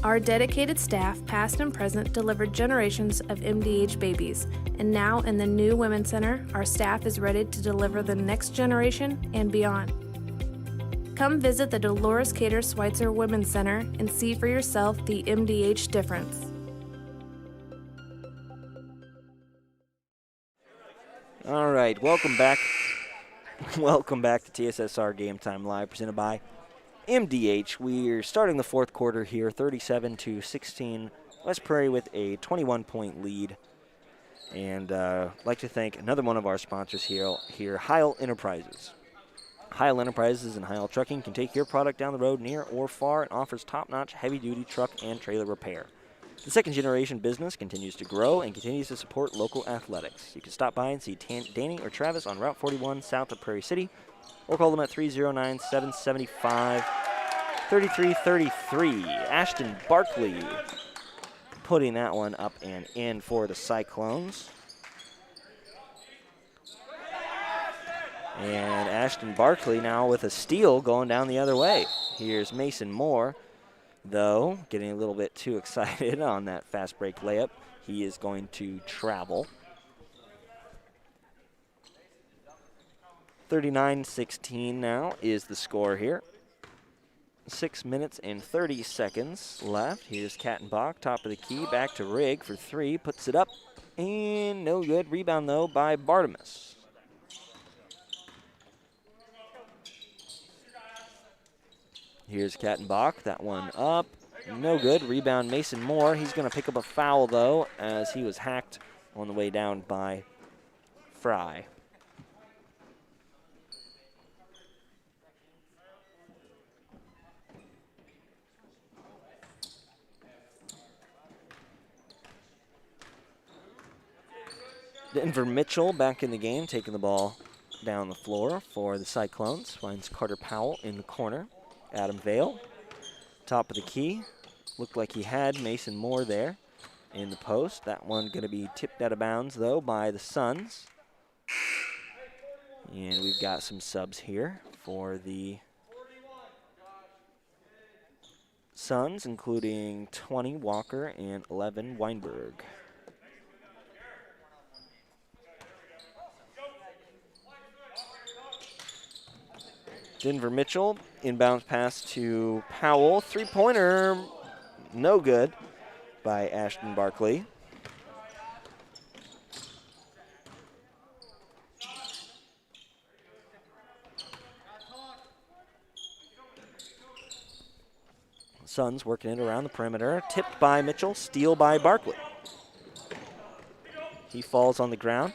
Our dedicated staff, past and present, delivered generations of MDH babies, and now in the new Women's Center, our staff is ready to deliver the next generation and beyond. Come visit the Dolores Cater Schweitzer Women's Center and see for yourself the MDH difference. All right, welcome back. Welcome back to TSSR Game Time Live, presented by MDH. We're starting the fourth quarter here, 37-16. West Prairie with a 21-point lead. And I'd like to thank another one of our sponsors here, Heil Enterprises. Heil Enterprises and Heil Trucking can take your product down the road near or far and offers top-notch heavy-duty truck and trailer repair. The second-generation business continues to grow and continues to support local athletics. You can stop by and see Danny or Travis on Route 41 south of Prairie City, or call them at 309-775-3333. Ashton Barkley putting that one up and in for the Cyclones. And Ashton Barkley now with a steal going down the other way. Here's Mason Moore, though, getting a little bit too excited on that fast break layup. He is going to travel. 39-16 now is the score here. 6 minutes and 30 seconds left. Here's Kattenbach, top of the key, back to Rigg for three, puts it up, and no good. Rebound, though, by Bartimus. Here's Kattenbach, that one up, no good. Rebound, Mason Moore. He's going to pick up a foul, though, as he was hacked on the way down by Fry. Denver Mitchell back in the game, taking the ball down the floor for the Cyclones. Finds Carter Powell in the corner. Adam Vale, top of the key. Looked like he had Mason Moore there in the post. That one going to be tipped out of bounds, though, by the Suns. And we've got some subs here for the Suns, including 20 Walker and 11 Weinberg. Denver Mitchell, inbounds pass to Powell. Three-pointer, no good by Ashton Barkley. Suns working it around the perimeter. Tipped by Mitchell, steal by Barkley. He falls on the ground.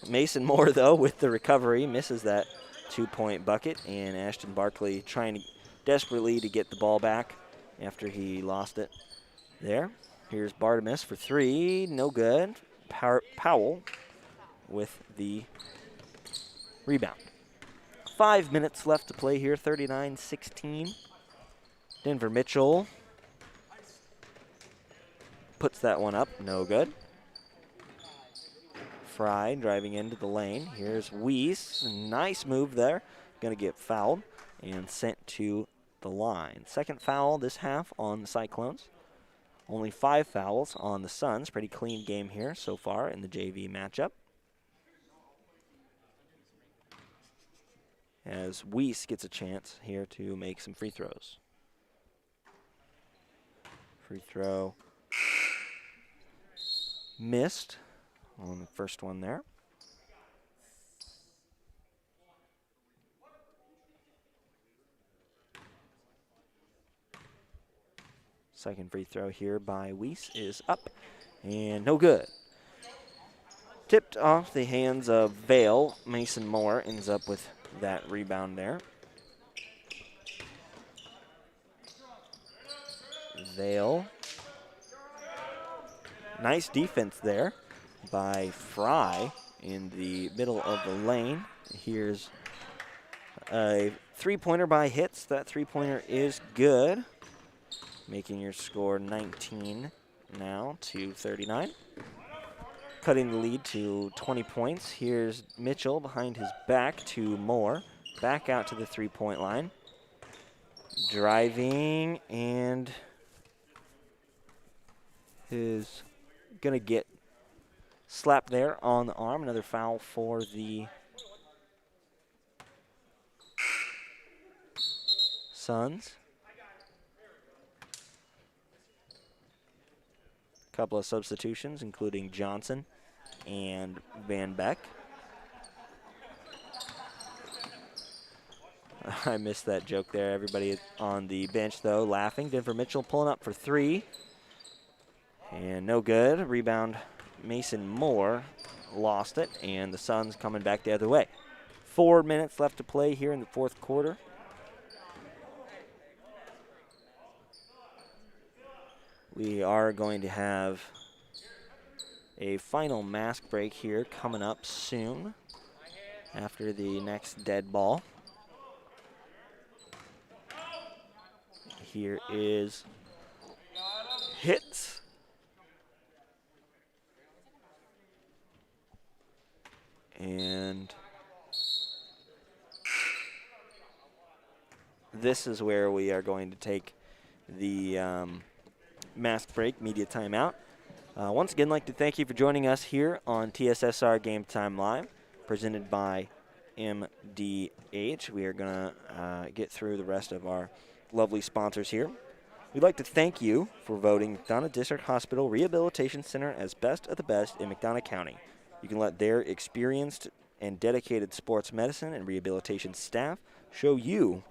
Mason Moore, though, with the recovery, misses that two-point bucket, and Ashton Barkley trying desperately to get the ball back after he lost it there. Here's Bartimus for three, no good. Powell with the rebound. 5 minutes left to play here, 39-16. Denver Mitchell puts that one up, no good. Fry driving into the lane. Here's Weiss. Nice move there. Going to get fouled and sent to the line. Second foul this half on the Cyclones. Only 5 fouls on the Suns. Pretty clean game here so far in the JV matchup. As Weiss gets a chance here to make some free throws. Free throw missed on the first one there. Second free throw here by Weiss is up and no good. Tipped off the hands of Vale. Mason Moore ends up with that rebound there. Vale. Nice defense there by Fry in the middle of the lane. Here's a three-pointer by Hitz. That three-pointer is good, making your score 19 now to 39. Cutting the lead to 20 points. Here's Mitchell behind his back to Moore. Back out to the three-point line. Driving and is going to get slapped there on the arm. Another foul for the Suns. Couple of substitutions, including Johnson and Van Beck. I missed that joke there. Everybody on the bench, though, laughing. Denver Mitchell pulling up for three. And no good. Rebound, Mason Moore lost it, and the Suns coming back the other way. 4 minutes left to play here in the fourth quarter. We are going to have a final mask break here coming up soon after the next dead ball. Here is Hitz. And this is where we are going to take the mask break, media timeout. Once again, I'd like to thank you for joining us here on TSSR Game Time Live, presented by MDH. We are going to get through the rest of our lovely sponsors here. We'd like to thank you for voting McDonough District Hospital Rehabilitation Center as best of the best in McDonough County. You can let their experienced and dedicated sports medicine and rehabilitation staff show you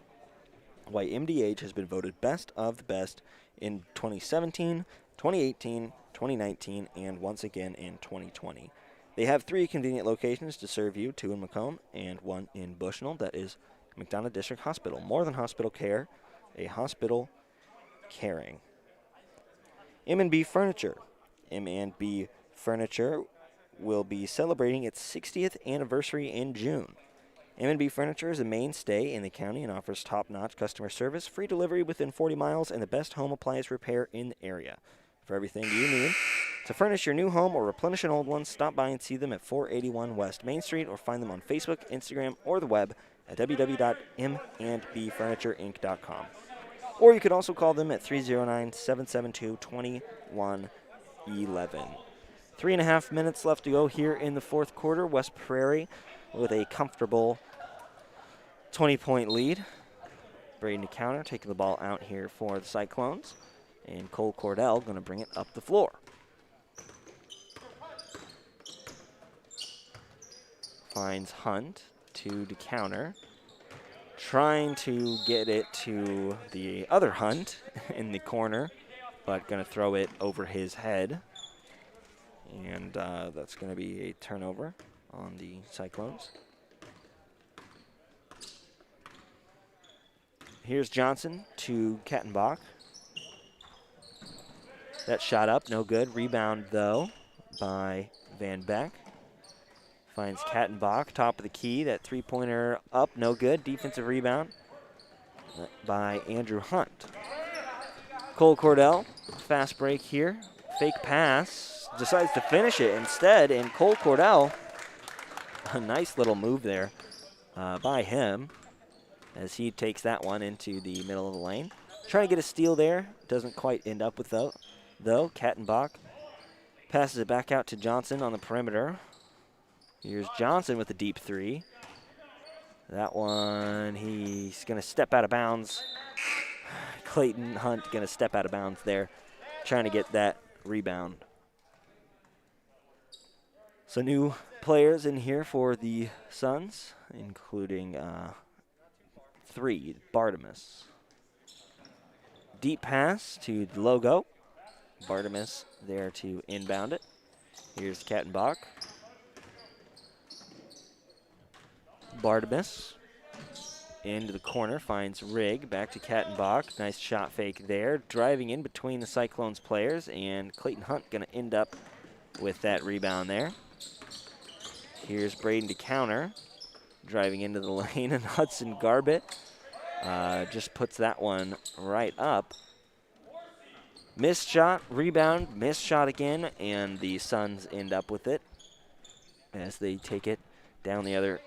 why MDH has been voted best of the best in 2017, 2018, 2019, and once again in 2020. They have 3 convenient locations to serve you, 2 in Macomb and 1 in Bushnell. That is McDonough District Hospital. More than hospital care, a hospital caring. M&B Furniture. M&B Furniture will be celebrating its 60th anniversary in June. M&B Furniture is a mainstay in the county and offers top-notch customer service, free delivery within 40 miles, and the best home appliance repair in the area. For everything you need to furnish your new home or replenish an old one, stop by and see them at 481 West Main Street or find them on Facebook, Instagram, or the web at www.mandbfurniturinc.com. Or you could also call them at 309-772-2111. 3.5 minutes left to go here in the fourth quarter. West Prairie with a comfortable 20-point lead. Braden DeCounter taking the ball out here for the Cyclones. And Cole Cordell going to bring it up the floor. Finds Hunt to DeCounter. Trying to get it to the other Hunt in the corner, but going to throw it over his head. And that's going to be a turnover on the Cyclones. Here's Johnson to Kattenbach. That shot up, no good. Rebound, though, by Van Beck. Finds Kattenbach, top of the key. That three-pointer up, no good. Defensive rebound by Andrew Hunt. Cole Cordell, fast break here. Fake pass. Decides to finish it instead, and Cole Cordell, a nice little move there by him as he takes that one into the middle of the lane. Trying to get a steal there, doesn't quite end up with though. though. Kattenbach passes it back out to Johnson on the perimeter. Here's Johnson with the deep three. That one, he's going to step out of bounds. Clayton Hunt going to step out of bounds there, trying to get that rebound. So new players in here for the Suns, including 3, Bartimus. Deep pass to the logo. Bartimus there to inbound it. Here's Kattenbach. Bartimus into the corner, finds Rigg, back to Kattenbach. Nice shot fake there, driving in between the Cyclones players, and Clayton Hunt going to end up with that rebound there. Here's Braden to counter, driving into the lane, and Hudson Garbett just puts that one right up. Missed shot, rebound, missed shot again, and the Suns end up with it as they take it down the other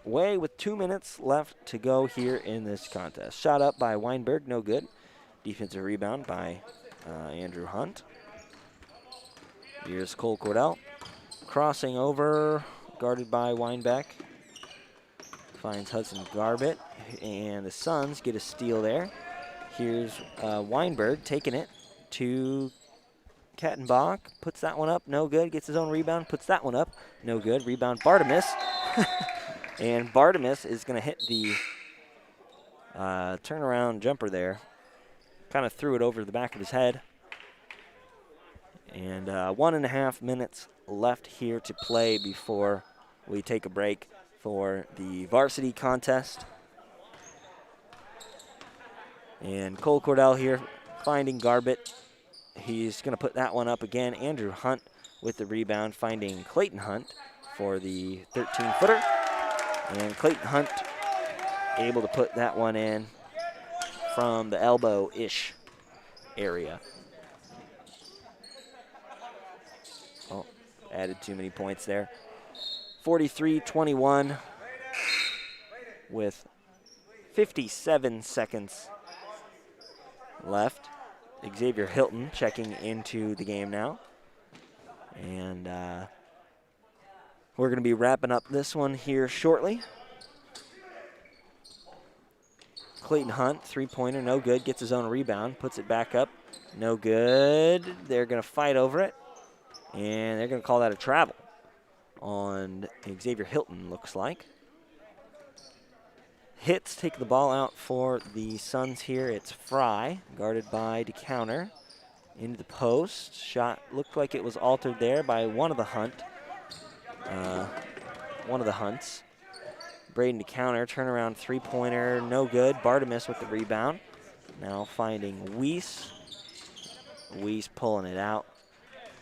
way with 2 minutes left to go here in this contest. Shot up by Weinberg, no good. Defensive rebound by Andrew Hunt. Here's Cole Cordell crossing over, guarded by Weinbeck. Finds Hudson Garbett, and the Suns get a steal there. Here's Weinberg taking it to Kattenbach, puts that one up, no good. Gets his own rebound, puts that one up, no good. Rebound Bartimus. And Bartimus is going to hit the turnaround jumper there. Kind of threw it over the back of his head. And 1.5 minutes left here to play before we take a break for the varsity contest. And Cole Cordell here finding Garbett. He's going to put that one up again. Andrew Hunt with the rebound, finding Clayton Hunt for the 13-footer. And Clayton Hunt able to put that one in from the elbow-ish area. Oh, added too many points there. 43-21 with 57 seconds left. Xavier Hilton checking into the game now. And we're going to be wrapping up this one here shortly. Clayton Hunt, three-pointer, no good. Gets his own rebound, puts it back up, no good. They're going to fight over it, and they're going to call that a travel on Xavier Hilton, looks like. Hits take the ball out for the Suns here. It's Fry, guarded by DeCounter. Into the post. Shot looked like it was altered there by one of the Hunts. Braden DeCounter, turnaround three-pointer, no good. Bartimus with the rebound. Now finding Weiss. Weiss pulling it out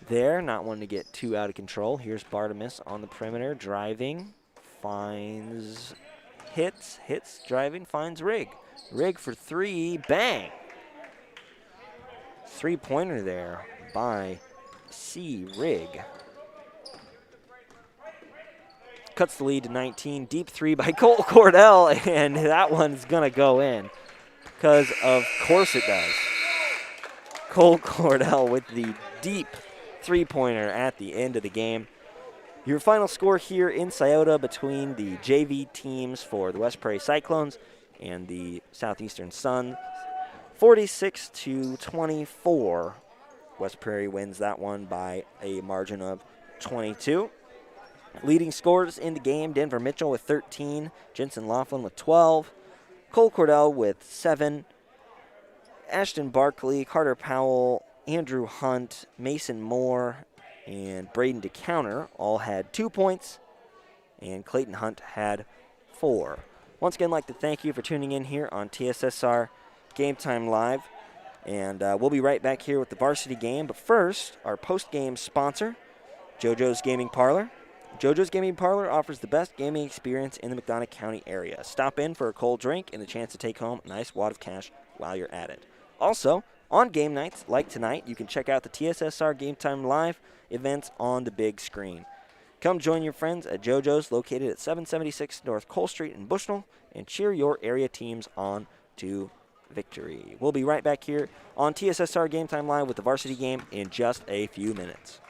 there, not wanting to get too out of control. Here's Bartimus on the perimeter, driving, finds, hits, driving, finds Rigg. Rigg for three, bang! Three-pointer there by C. Rigg. Cuts the lead to 19. Deep three by Cole Cordell, and that one's going to go in because of course it does. Cole Cordell with the deep three-pointer at the end of the game. Your final score here in Scioto between the JV teams for the West Prairie Cyclones and the Southeastern Sun, 46-24. West Prairie wins that one by a margin of 22. Leading scorers in the game, Denver Mitchell with 13, Jensen Laughlin with 12, Cole Cordell with 7, Ashton Barkley, Carter Powell, Andrew Hunt, Mason Moore, and Braden DeCounter all had 2 points, and Clayton Hunt had 4. Once again, I'd like to thank you for tuning in here on TSSR Game Time Live, and we'll be right back here with the varsity game. But first, our post-game sponsor, JoJo's Gaming Parlor. JoJo's Gaming Parlor offers the best gaming experience in the McDonough County area. Stop in for a cold drink and the chance to take home a nice wad of cash while you're at it. Also, on game nights like tonight, you can check out the TSSR Game Time Live events on the big screen. Come join your friends at JoJo's, located at 776 North Cole Street in Bushnell, and cheer your area teams on to victory. We'll be right back here on TSSR Game Time Live with the varsity game in just a few minutes.